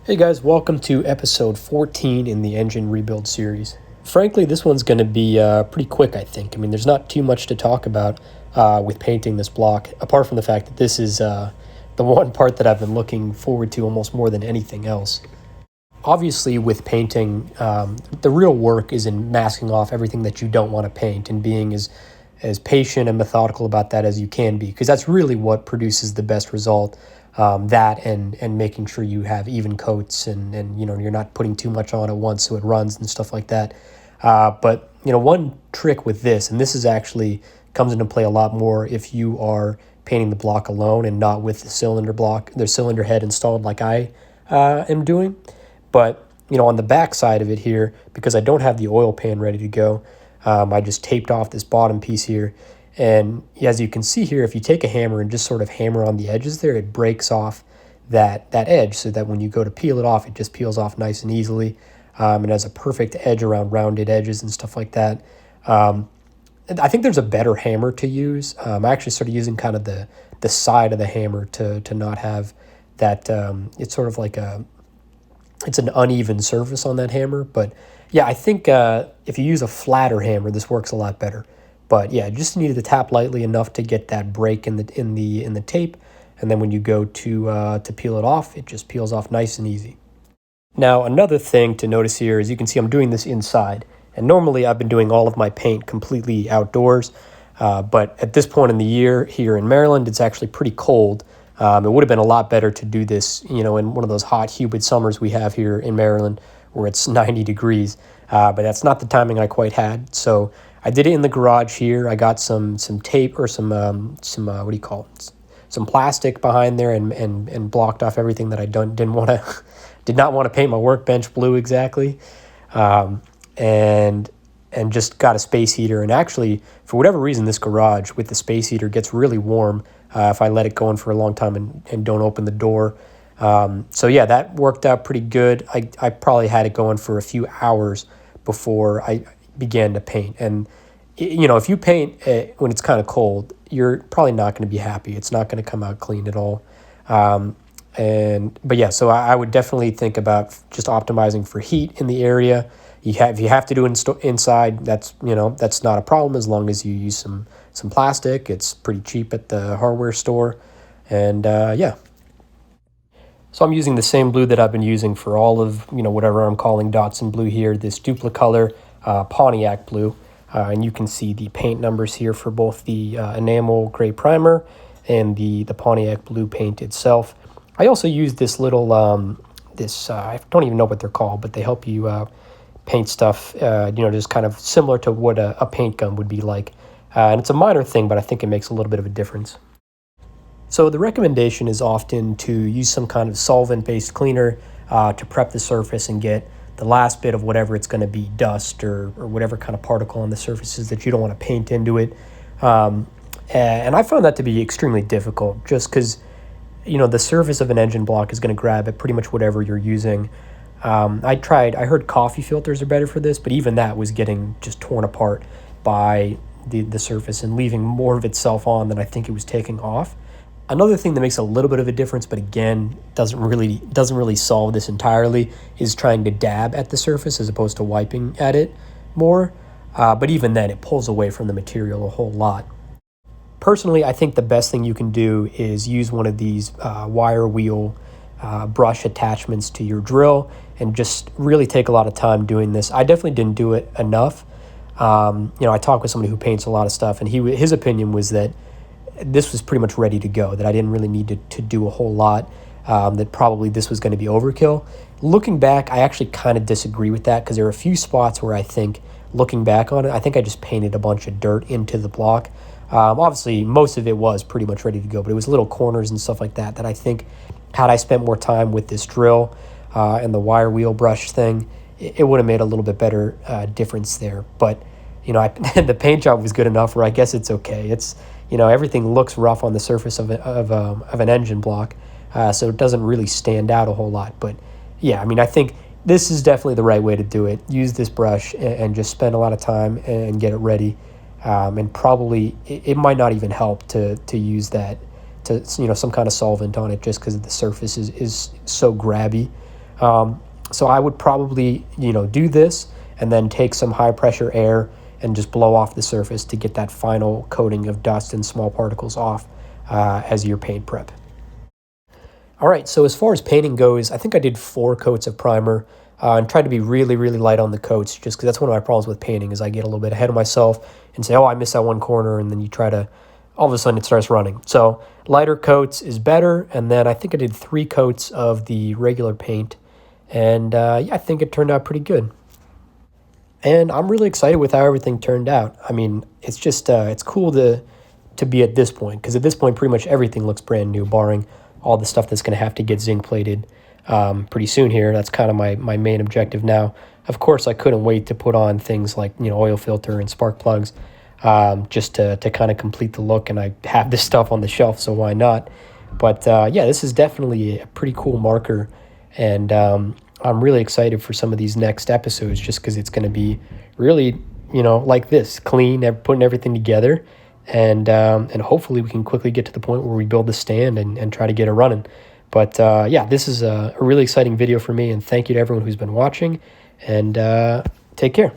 Hey guys, welcome to episode 14 in the Engine Rebuild series. Frankly, this one's going to be pretty quick, I think. I mean, there's not too much to talk about with painting this block, apart from the fact that this is the one part that I've been looking forward to almost more than anything else. Obviously, with painting, the real work is in masking off everything that you don't want to paint and being as patient and methodical about that as you can be, because that's really what produces the best result. That and making sure you have even coats and you're not putting too much on at once so it runs and stuff like that. But one trick with this, and this is actually comes into play a lot more if you are painting the block alone and not with the cylinder head installed like I am doing. But on the back side of it here, because I don't have the oil pan ready to go, I just taped off this bottom piece here. And as you can see here, if you take a hammer and just sort of hammer on the edges there, it breaks off that edge so that when you go to peel it off, it just peels off nice and easily. And has a perfect edge around rounded edges and stuff like that. I think there's a better hammer to use. I actually started using kind of the side of the hammer to not have that. It's sort of like it's an uneven surface on that hammer. But yeah, I think if you use a flatter hammer, this works a lot better. But yeah, just needed to tap lightly enough to get that break in the tape, and then when you go to peel it off, it just peels off nice and easy. Now, another thing to notice here is you can see I'm doing this inside, and normally I've been doing all of my paint completely outdoors, but at this point in the year here in Maryland, it's actually pretty cold. It would have been a lot better to do this, in one of those hot, humid summers we have here in Maryland, where it's 90 degrees. But that's not the timing I quite had, so I did it in the garage here. I got some tape or some plastic behind there and blocked off everything that I did not want to paint my workbench blue exactly, and just got a space heater. And actually, for whatever reason, this garage with the space heater gets really warm if I let it go in for a long time and don't open the door. So yeah, that worked out pretty good. I probably had it going for a few hours before I began to paint. And if you paint when it's kind of cold, you're probably not going to be happy. It's not going to come out clean at all. But yeah, so I would definitely think about just optimizing for heat in the area. If you have to do it inside, that's not a problem as long as you use some plastic. It's pretty cheap at the hardware store. And yeah. So I'm using the same blue that I've been using for all of, whatever I'm calling Datsun blue here, this Duplicolor Pontiac blue. And you can see the paint numbers here for both the enamel gray primer and the Pontiac blue paint itself. I also use this little, I don't even know what they're called, but they help you paint stuff, just kind of similar to what a paint gun would be like. And it's a minor thing, but I think it makes a little bit of a difference. So the recommendation is often to use some kind of solvent-based cleaner to prep the surface and get the last bit of whatever it's going to be, dust or whatever kind of particle on the surfaces that you don't want to paint into it. And I found that to be extremely difficult just because, the surface of an engine block is going to grab at pretty much whatever you're using. I heard coffee filters are better for this, but even that was getting just torn apart by the surface and leaving more of itself on than I think it was taking off. Another thing that makes a little bit of a difference, but again, doesn't really solve this entirely, is trying to dab at the surface as opposed to wiping at it more. But even then, it pulls away from the material a whole lot. Personally, I think the best thing you can do is use one of these wire wheel brush attachments to your drill and just really take a lot of time doing this. I definitely didn't do it enough. I talked with somebody who paints a lot of stuff, and his opinion was that this was pretty much ready to go, that I didn't really need to do a whole lot, that probably this was going to be overkill. Looking back, I actually kind of disagree with that because there are a few spots where I think, looking back on it, I think I just painted a bunch of dirt into the block. Obviously, most of it was pretty much ready to go, but it was little corners and stuff like that I think had I spent more time with this drill and the wire wheel brush thing, it would have made a little bit better difference there. But, the paint job was good enough where I guess it's okay. It's everything looks rough on the surface of an engine block, so it doesn't really stand out a whole lot. But yeah, I think this is definitely the right way to do it. Use this brush and just spend a lot of time and get it ready. And probably it might not even help to use that, some kind of solvent on it just because the surface is so grabby. So I would probably, do this and then take some high pressure air and just blow off the surface to get that final coating of dust and small particles off as your paint prep. All right, so as far as painting goes, I think I did 4 coats of primer and tried to be really, really light on the coats, just because that's one of my problems with painting is I get a little bit ahead of myself and say, oh, I missed that one corner, and then you try to, all of a sudden it starts running. So lighter coats is better, and then I think I did 3 coats of the regular paint, and yeah, I think it turned out pretty good. And I'm really excited with how everything turned out. I mean, it's just, it's cool to be at this point, because at this point, pretty much everything looks brand new, barring all the stuff that's going to have to get zinc plated pretty soon here. That's kind of my main objective now. Of course, I couldn't wait to put on things like, oil filter and spark plugs just to kind of complete the look, and I have this stuff on the shelf, so why not? But yeah, this is definitely a pretty cool marker, and I'm really excited for some of these next episodes just because it's going to be really, like this, clean, putting everything together, and hopefully we can quickly get to the point where we build the stand and try to get it running. But yeah, this is a really exciting video for me, and thank you to everyone who's been watching, and take care.